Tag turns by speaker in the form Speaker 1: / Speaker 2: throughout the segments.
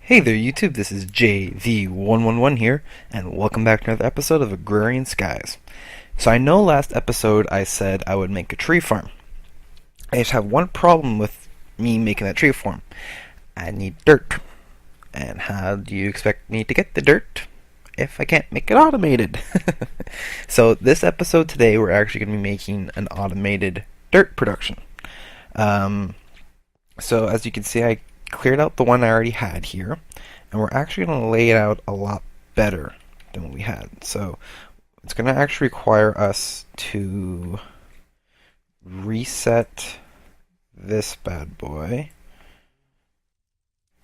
Speaker 1: Hey there YouTube, this is JV111 here, and welcome back to another episode of Agrarian Skies. So I know last episode I said I would make a tree farm. I just have one problem with me making that tree farm. I need dirt. And how do you expect me to get the dirt if I can't make it automated? So this episode today we're actually going to be making an automated dirt production. So as you can see, I cleared out the one I already had here, and we're actually going to lay it out a lot better than what we had. So it's going to actually require us to reset this bad boy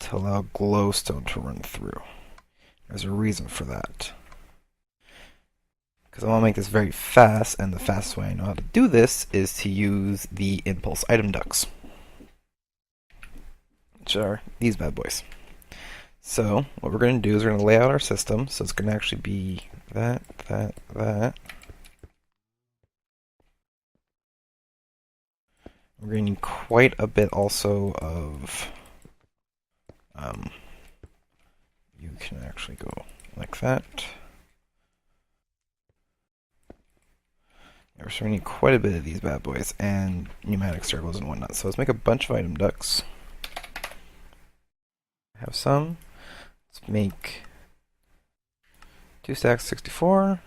Speaker 1: to allow glowstone to run through. There's a reason for that, because I want to make this very fast, and the fastest way I know how to do this is to use the impulse item ducts, which are these bad boys. So what we're going to do is we're going to lay out our system. So it's going to actually be that. We're going to need quite a bit also of, you can actually go like that. Yeah, so we need quite a bit of these bad boys and pneumatic circles and whatnot. So let's make a bunch of item ducts. Have some. Let's make 2 stacks 64.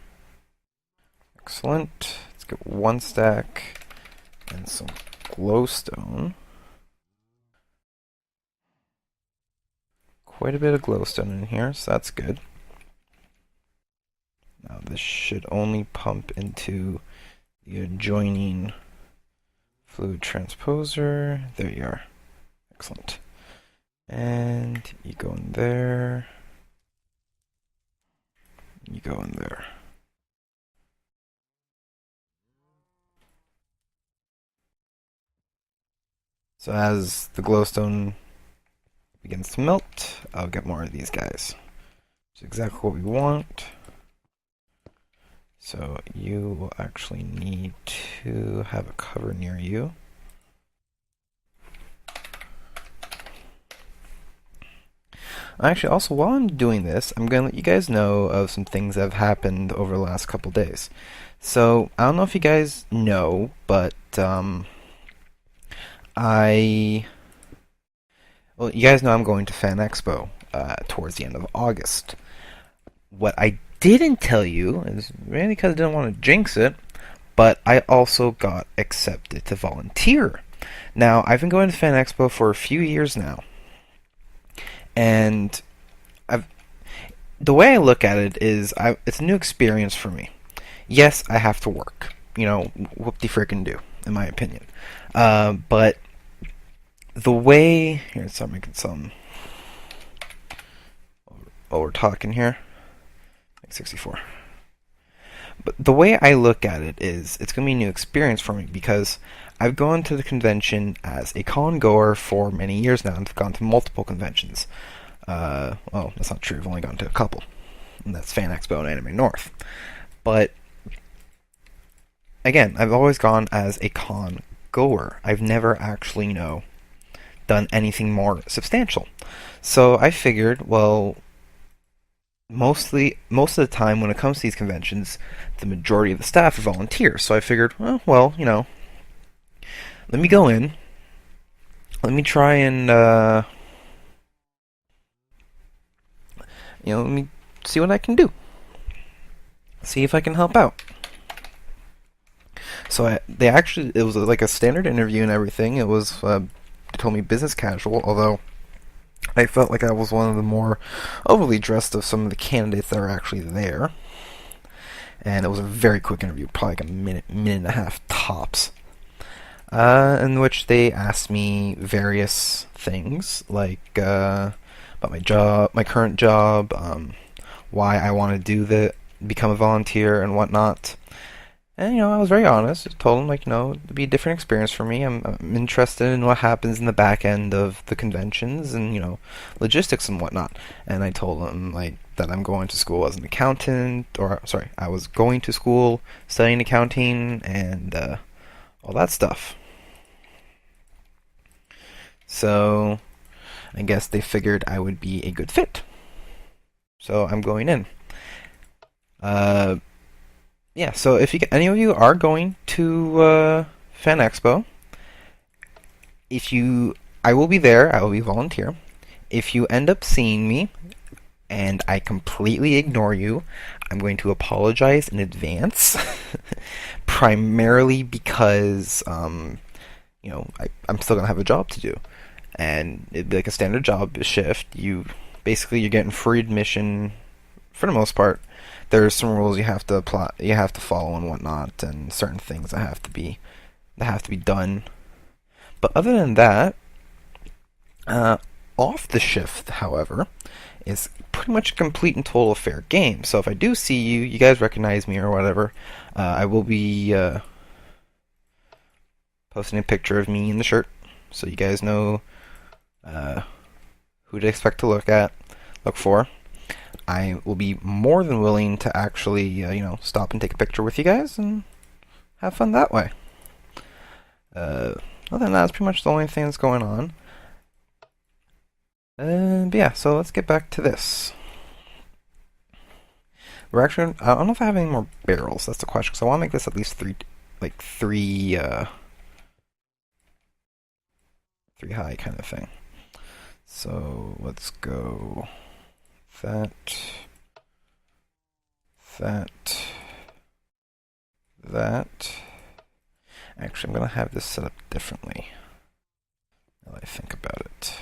Speaker 1: Excellent. Let's get 1 stack and some glowstone. Quite a bit of glowstone in here, so that's good. Now this should only pump into the adjoining fluid transposer. There you are. Excellent. And you go in there. You go in there. So as the glowstone begins to melt, I'll get more of these guys. Which is exactly what we want. So you will actually need to have a cover near you. Actually, also, while I'm doing this, I'm going to let you guys know of some things that have happened over the last couple days. So, I don't know if you guys know, but, well, you guys know I'm going to Fan Expo, towards the end of August. What I didn't tell you is really because I didn't want to jinx it, but I also got accepted to volunteer. Now, I've been going to Fan Expo for a few years now. And the way I look at it is, it's a new experience for me. Yes, I have to work. You know, whoop-de-frickin' do, in my opinion. But the way... Here, let's start making some... While we're talking here. Like 64. But the way I look at it is, it's going to be a new experience for me, because I've gone to the convention as a con goer for many years now. I've gone to multiple conventions. Well, that's not true. I've only gone to a couple. And that's Fan Expo and Anime North. But, again, I've always gone as a con goer. I've never actually, done anything more substantial. So I figured, well, most of the time when it comes to these conventions, the majority of the staff are volunteers. So I figured, well, let me go in. Let me try and, let me see what I can do. See if I can help out. So it was like a standard interview and everything. It was, they told me business casual, although I felt like I was one of the more overly dressed of some of the candidates that were actually there. And it was a very quick interview, probably like a minute and a half tops. In which they asked me various things, like about my job, my current job, why I want to become a volunteer and whatnot. And, I was very honest. I told them, it'd be a different experience for me. I'm interested in what happens in the back end of the conventions and, logistics and whatnot. And I told them, that I'm going to school as an accountant, I was going to school studying accounting and all that stuff. So I guess they figured I would be a good fit. So I'm going in. Yeah, so if any of you are going to Fan Expo, I will be there. I will be volunteer. If you end up seeing me and I completely ignore you, I'm going to apologize in advance. Primarily because, I'm still gonna have a job to do, and it'd be like a standard job shift. You're getting free admission for the most part. There's some rules you have to apply, you have to follow and whatnot, and certain things that have to be done. But other than that, off the shift, however, is pretty much a complete and total fair game. So if I do see you, you guys recognize me or whatever, I will be posting a picture of me in the shirt, so you guys know who to expect to look for. I will be more than willing to actually, stop and take a picture with you guys and have fun that way. Other than that, that's pretty much the only thing that's going on. But yeah, so let's get back to this. I don't know if I have any more barrels. That's the question. So I want to make this at least three high kind of thing. So let's go that. Actually, I'm going to have this set up differently now that I think about it.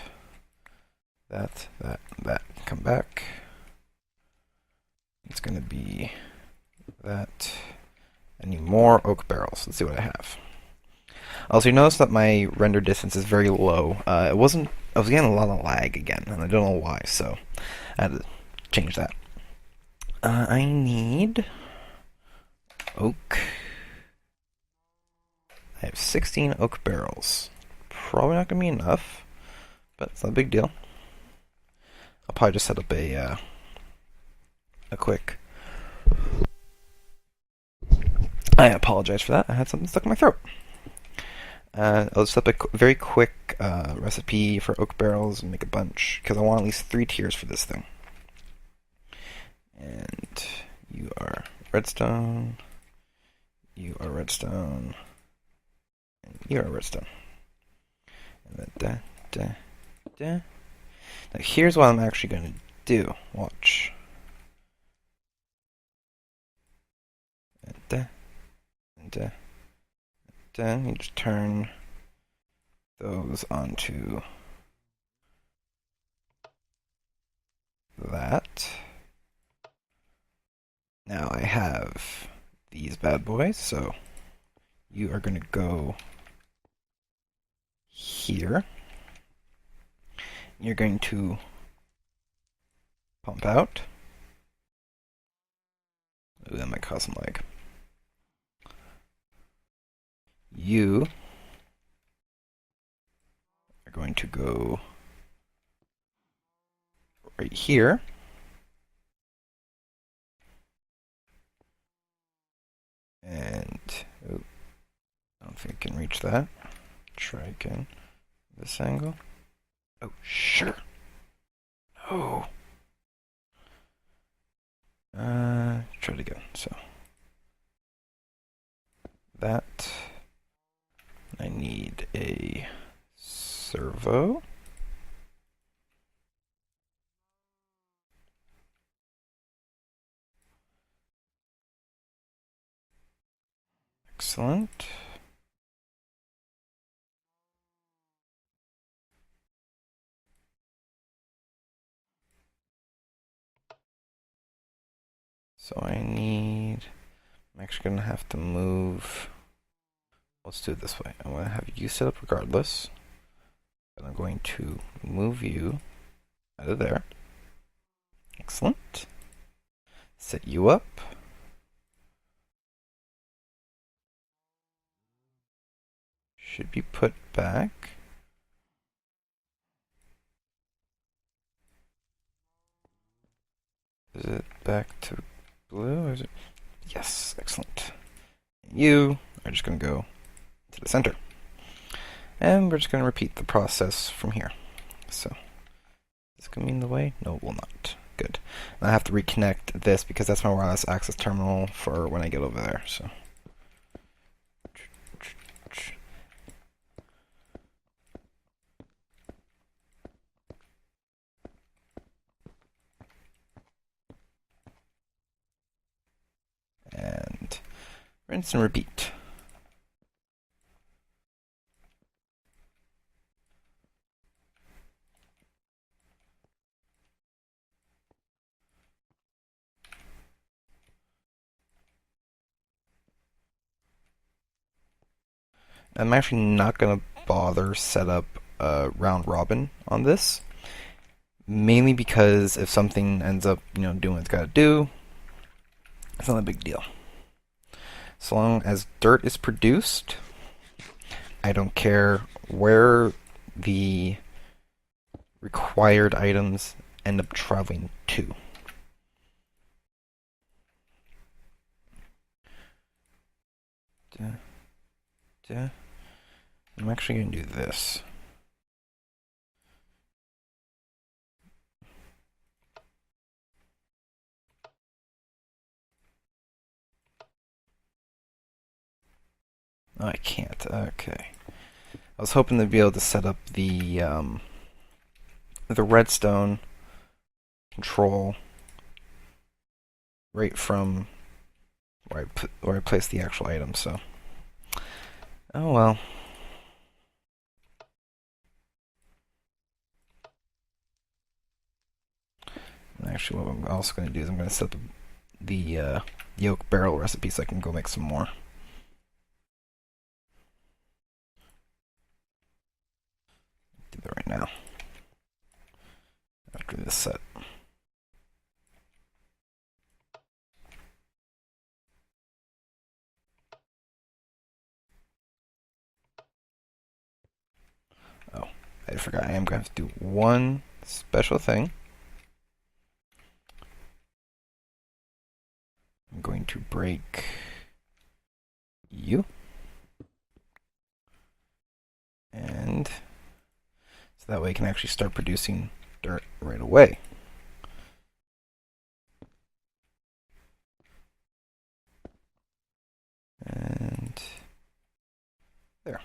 Speaker 1: That. Come back. It's going to be that. I need more oak barrels. Let's see what I have. Also, you notice that my render distance is very low. I was getting a lot of lag again, and I don't know why, so I had to change that. I need oak. I have 16 oak barrels. Probably not going to be enough, but it's not a big deal. I'll probably just set up a quick... I apologize for that. I had something stuck in my throat. I'll set up a very quick recipe for oak barrels and make a bunch, because I want at least 3 tiers for this thing. And you are redstone, you are redstone, and you are redstone. And then Now here's what I'm actually going to do. Watch. And then you just turn those onto that. Now I have these bad boys, so you are going to go here. You're going to pump out. Ooh, that might cause some lag. You are going to go right here. And oh, I don't think I can reach that. Try again. This angle. Oh, sure. Oh. Try it again. So that. I need a servo. Excellent. So I'm actually going to have to move. Let's do it this way. I'm going to have you set up regardless. And I'm going to move you out of there. Excellent. Set you up. Should be put back. Is it back to blue? Or is it? Yes, excellent. You are just going to go to the center. And we're just going to repeat the process from here. So gonna be in the way? No, it will not. Good. And I have to reconnect this because that's my wireless access terminal for when I get over there. So. And rinse and repeat. I'm actually not going to bother set up a round robin on this, mainly because if something ends up, doing what it's got to do, it's not a big deal. So long as dirt is produced, I don't care where the required items end up traveling to. I'm actually going to do this. Oh, I can't. Okay. I was hoping to be able to set up the redstone control right from where I place the actual item. So, oh well. Actually, what I'm also going to do is I'm going to set up the yolk barrel recipe so I can go make some more. Do that right now. After this set. Oh, I forgot. I am going to have to do one special thing. I'm going to break you. And so that way I can actually start producing dirt right away. And there.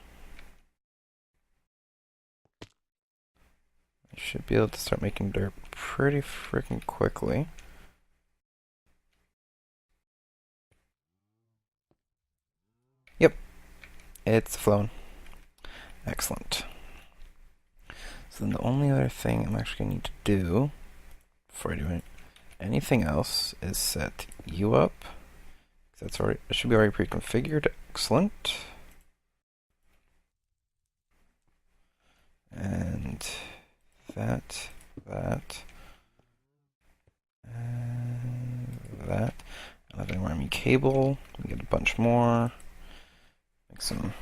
Speaker 1: I should be able to start making dirt pretty freaking quickly. Yep, it's flown. Excellent. So then the only other thing I'm actually going to need to do before I do anything else is set you up. That's already, it should be already pre-configured. Excellent. And that, and that. Another army cable. We get a bunch more. Make some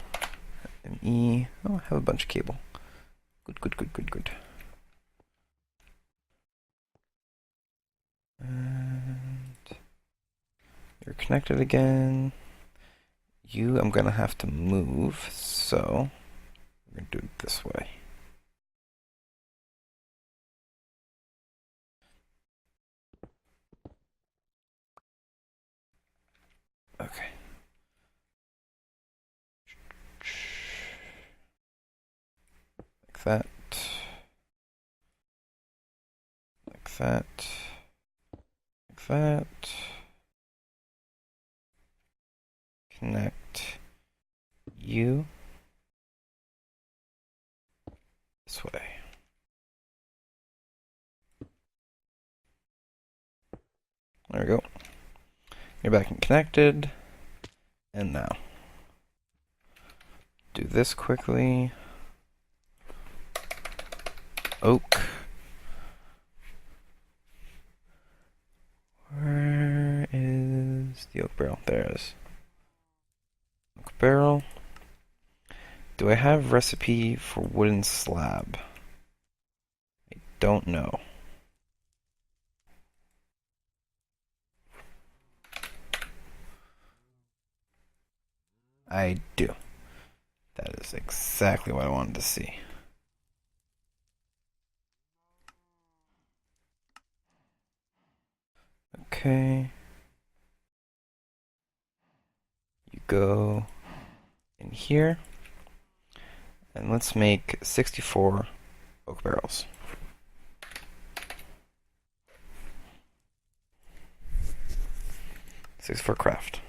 Speaker 1: ME. Oh, I have a bunch of cable. Good. And you're connected again. You, I'm gonna have to move, so we're gonna do it this way. Okay. Like that. Like that. Like that. Connect you this way. There we go. You're back and connected. And now, do this quickly. Oak. Where is the oak barrel? There it is. Oak barrel. Do I have recipe for wooden slab? I don't know. I do. That is exactly what I wanted to see. Okay. You go in here. And let's make 64 oak barrels. 64 craft.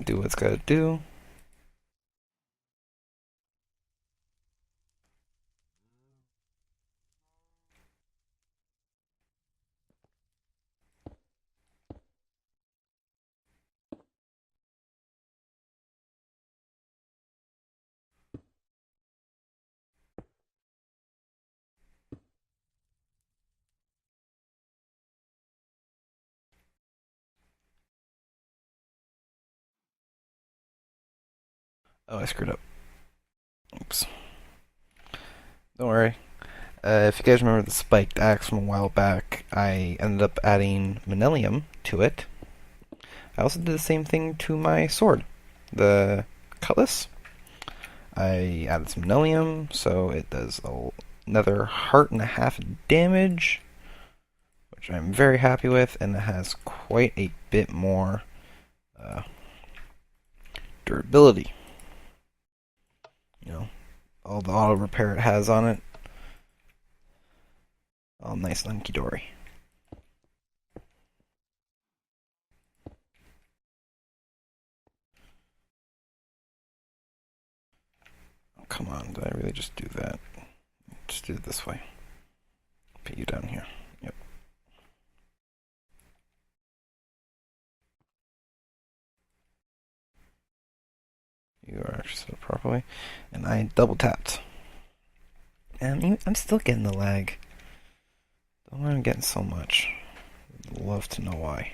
Speaker 1: Do what it's gotta do. Oh, I screwed up. Oops. Don't worry. If you guys remember the spiked axe from a while back, I ended up adding manilium to it. I also did the same thing to my sword, the cutlass. I added some manilium, so it does another heart and a half damage, which I'm very happy with, and it has quite a bit more durability. You know, all the auto repair it has on it, all nice and hunky dory. Oh, come on, did I really just do that? Just do it this way. Put you down here. Yep. You are actually set up properly. And I double tapped. And I'm still getting the lag. Don't know why I'm getting so much. I'd love to know why.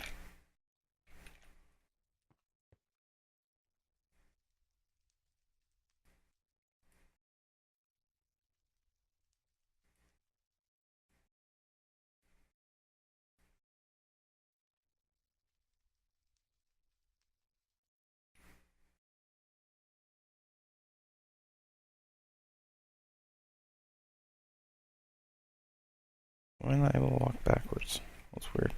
Speaker 1: Why am I able to walk backwards? That's weird.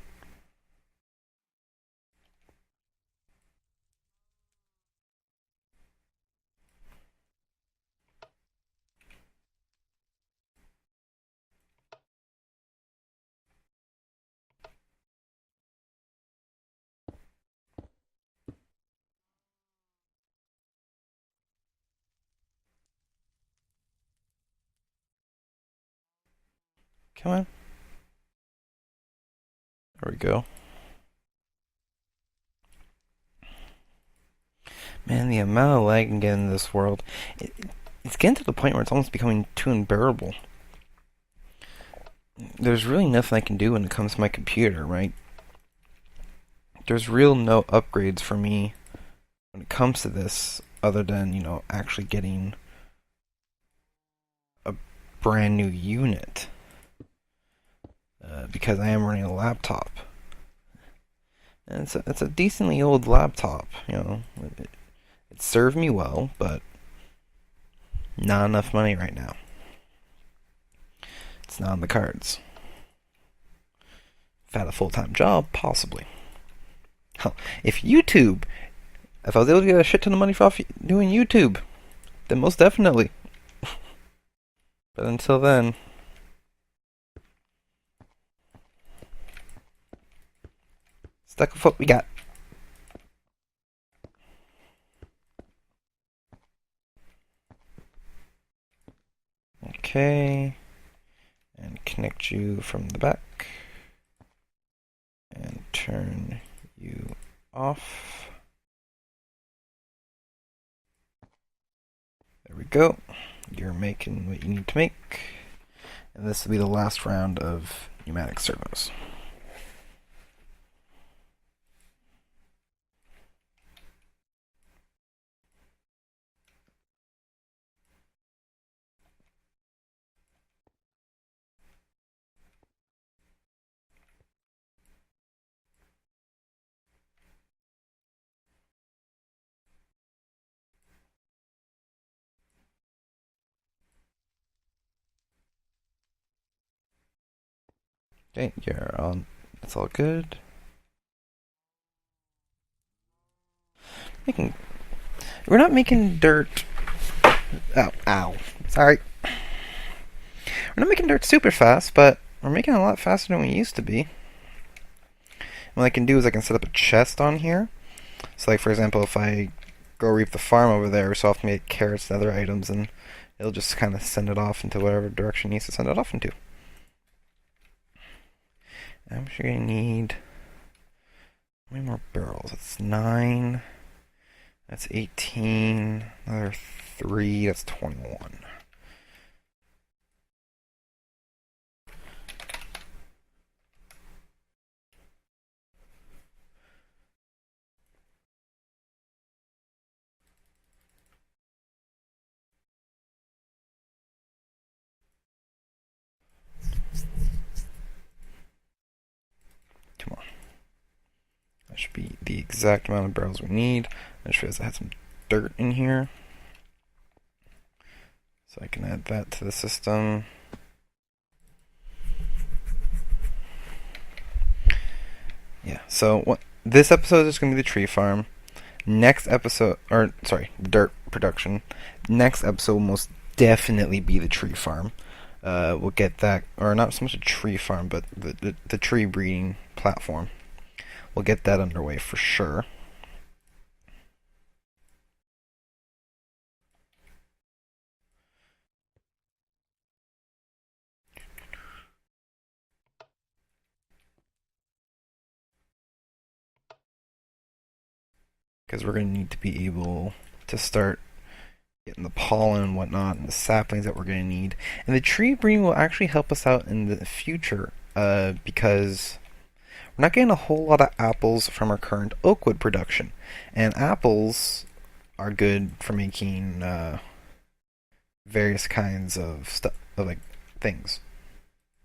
Speaker 1: Come on. There we go. Man, the amount of lag I can get in this world, it's getting to the point where it's almost becoming too unbearable. There's really nothing I can do when it comes to my computer, right? There's real no upgrades for me when it comes to this, other than, actually getting a brand new unit. Because I am running a laptop. And it's a decently old laptop, It served me well, but not enough money right now. It's not on the cards. If I had a full-time job, possibly. Hell, if I was able to get a shit ton of money off doing YouTube, then most definitely. But until then, stuck with what we got. Okay. And connect you from the back. And turn you off. There we go. You're making what you need to make. And this will be the last round of pneumatic servos. Okay, you're on. That's all good. Making. We're not making dirt. Oh, ow. Sorry. We're not making dirt super fast, but we're making it a lot faster than we used to be. What I can do is I can set up a chest on here. So, like, for example, if I go reap the farm over there, so I have to make carrots and other items, and it'll just kind of send it off into whatever direction it needs to send it off into. I'm sure you need... how many more barrels? That's 9. That's 18. Another 3. That's 21. Come on. That should be the exact amount of barrels we need. I just realized I had some dirt in here. So I can add that to the system. Yeah, so what this episode is going to be the tree farm. Next episode, or sorry, dirt production. Next episode will most definitely be the tree farm. We'll get that, or not so much a tree farm, but the tree breeding platform. We'll get that underway for sure. Because we're going to need to be able to start getting the pollen and whatnot and the saplings that we're going to need. And the tree breeding will actually help us out in the future because we're not getting a whole lot of apples from our current oak wood production. And apples are good for making various kinds of stuff, like things,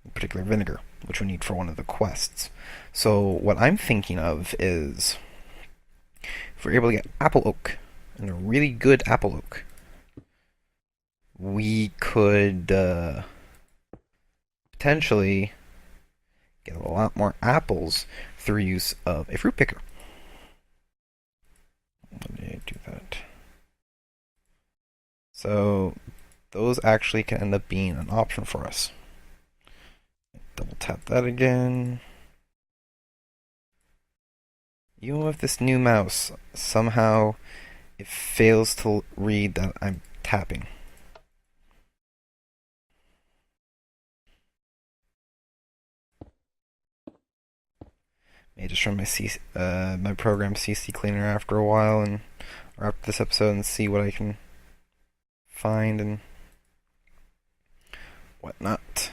Speaker 1: in particular vinegar, which we need for one of the quests. So what I'm thinking of is if we're able to get apple oak, and a really good apple oak, we could potentially get a lot more apples through use of a fruit picker. Let me do that. So those actually can end up being an option for us. Double tap that again. Even with this new mouse, somehow it fails to read that I'm tapping. May just run my program CC Cleaner after a while, or after this episode, and see what I can find and whatnot.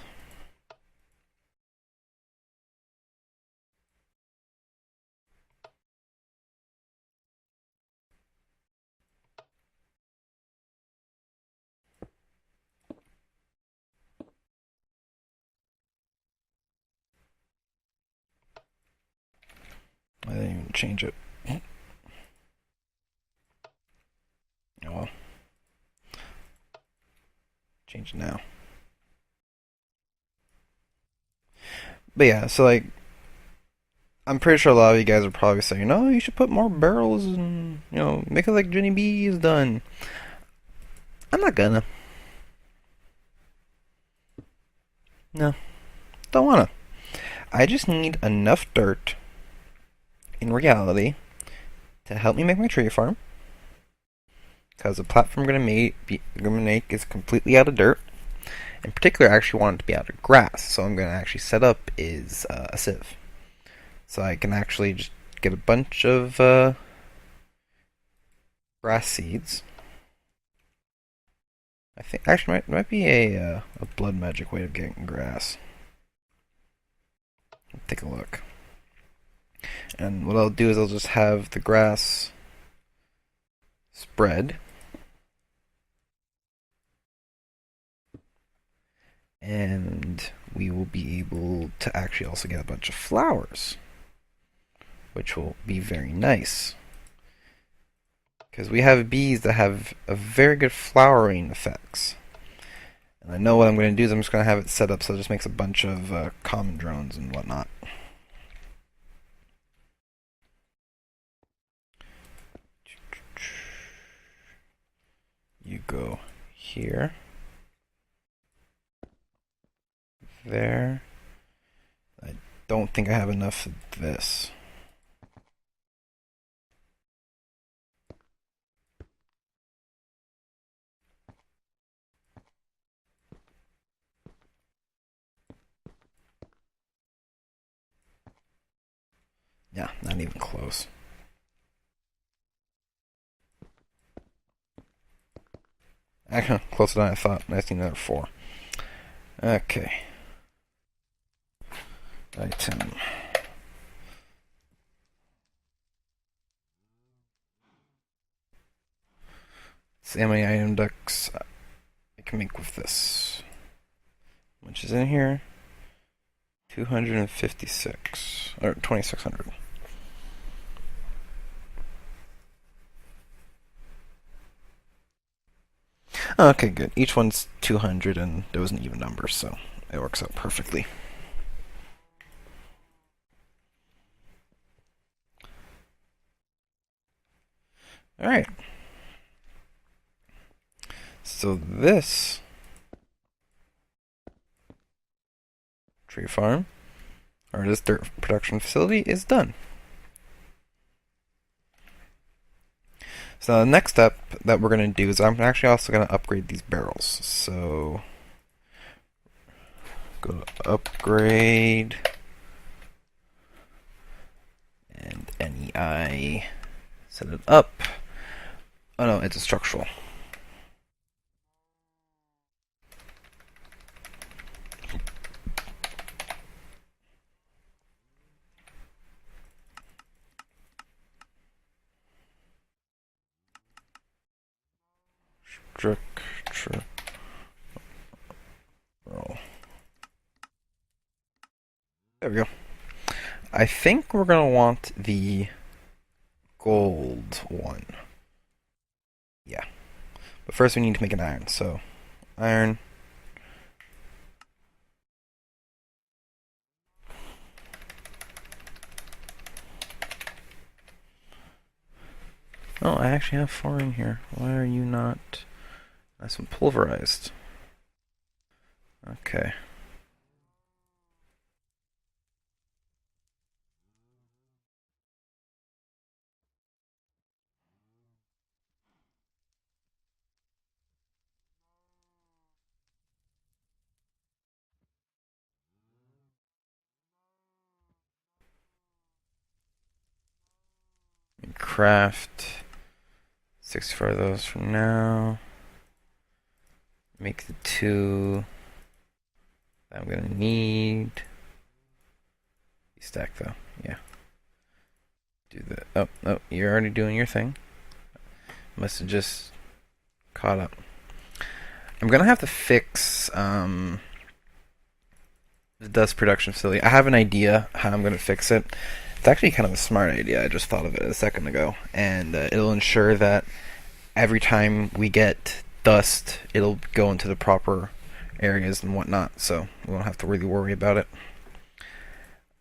Speaker 1: I didn't even change it. Oh well. Change it now. But yeah, so like, I'm pretty sure a lot of you guys are probably saying, "No, you should put more barrels and make it like Jenny B is done." I'm not gonna. No, don't wanna. I just need enough dirt, in reality, to help me make my tree farm. Because the platform I'm gonna make is completely out of dirt. In particular, I actually want it to be out of grass. So I'm gonna actually set up is a sieve. So I can actually just get a bunch of grass seeds. I think actually might be a blood magic way of getting grass. Take a look. And what I'll do is I'll just have the grass spread. And we will be able to actually also get a bunch of flowers, which will be very nice. Because we have bees that have a very good flowering effects. And I know what I'm going to do is I'm just going to have it set up so it just makes a bunch of common drones and whatnot. You go here, there. I don't think I have enough of this. Yeah, not even close. Actually, closer than I thought. I think there are 4. Okay. Item. See how many item ducks I can make with this. Which is in here? 256. Or 2,600. Okay, good. Each one's 200 and there was an even number, so it works out perfectly. Alright. So this tree farm, or this dirt production facility, is done. So the next step that we're going to do is I'm actually also going to upgrade these barrels. So go to upgrade and NEI, set it up. Oh no, it's a structural. Structure. There we go. I think we're going to want the gold one. Yeah. But first we need to make an iron. So, iron. Oh, I actually have 4 in here. Why are you not nice and pulverized? Okay. Craft 64 of those from now. Make the 2 that I'm gonna need. Stack though, yeah. Do the oh, you're already doing your thing. Must have just caught up. I'm gonna have to fix the dust production facility. I have an idea how I'm gonna fix it. It's actually kind of a smart idea. I just thought of it a second ago, and it'll ensure that every time we get dust, it'll go into the proper areas and whatnot, so we won't have to really worry about it.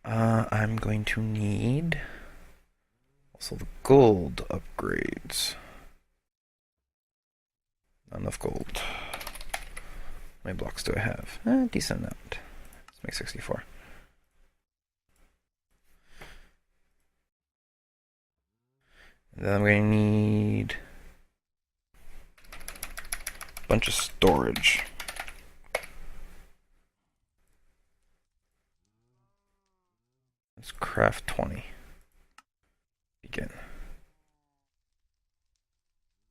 Speaker 1: I'm going to need also the gold upgrades. Not enough gold. How many blocks do I have? Decent amount. Let's make 64. And then I'm going to need a bunch of storage. Let's craft 20. Begin. Do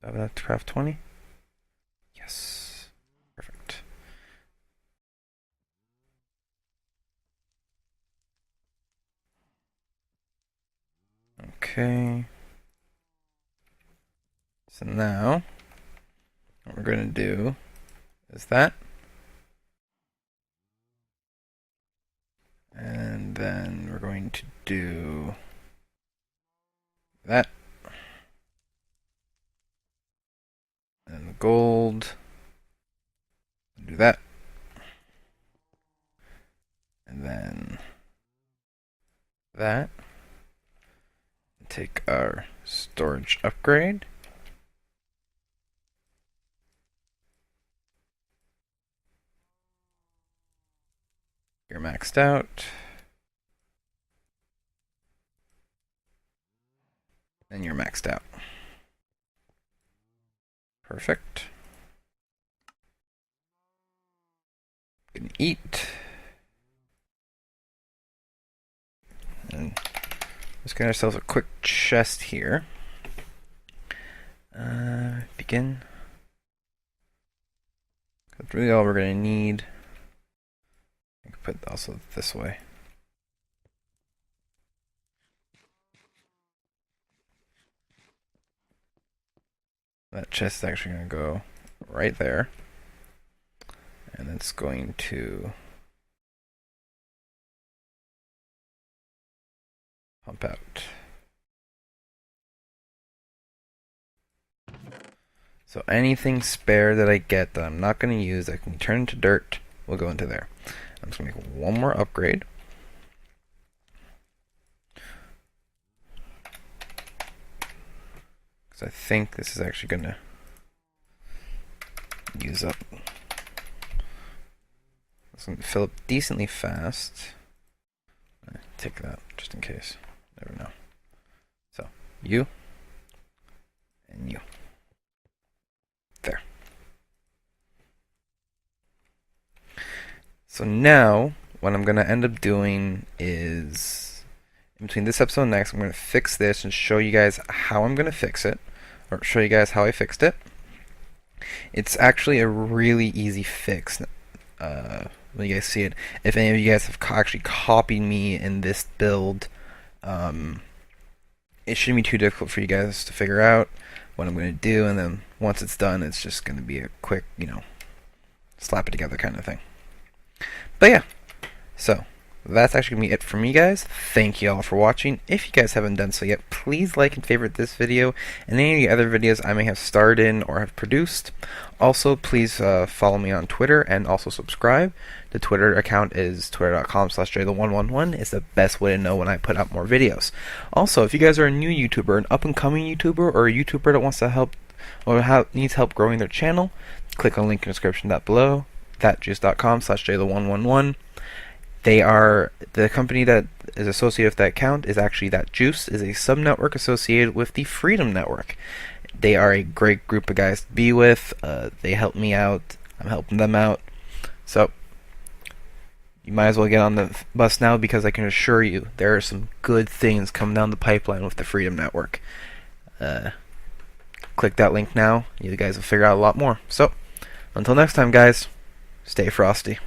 Speaker 1: I have enough to craft 20? Yes. Perfect. Okay. So now, what we're going to do is that. And then we're going to do that. And the gold. Do that. And then that. Take our storage upgrade. You're maxed out. And you're maxed out. Perfect. Gonna eat. And let's get ourselves a quick chest here. Begin. That's really all we're gonna need. I can put also this way. That chest is actually going to go right there. And it's going to pump out. So anything spare that I get that I'm not going to use that can turn into dirt will go into there. I'm just going to make one more upgrade. I think this is actually going to use up. It's going to fill up decently fast. Take that just in case. Never know. So, you and you. There. So now, what I'm going to end up doing is, in between this episode and next, I'm going to fix this and show you guys how I'm going to fix it, or show you guys how I fixed it. It's actually a really easy fix when you guys see it. If any of you guys have actually copied me in this build, it shouldn't be too difficult for you guys to figure out what I'm going to do, and then once it's done, it's just going to be a quick, slap it together kind of thing. But yeah, so that's actually going to be it for me, guys. Thank you all for watching. If you guys haven't done so yet, please like and favorite this video and any of the other videos I may have starred in or have produced. Also, please follow me on Twitter and also subscribe. The Twitter account is twitter.com/jthe111. It's the best way to know when I put out more videos. Also, if you guys are a new YouTuber, an up-and-coming YouTuber, or a YouTuber that wants to help or needs help growing their channel, click on the link in the description down below, thatjuice.com/jthe111. They are, the company that is associated with that account is actually That Juice, is a sub-network associated with the Freedom Network. They are a great group of guys to be with. They help me out. I'm helping them out. So, you might as well get on the bus now, because I can assure you there are some good things coming down the pipeline with the Freedom Network. Click that link now. You guys will figure out a lot more. So, until next time, guys, stay frosty.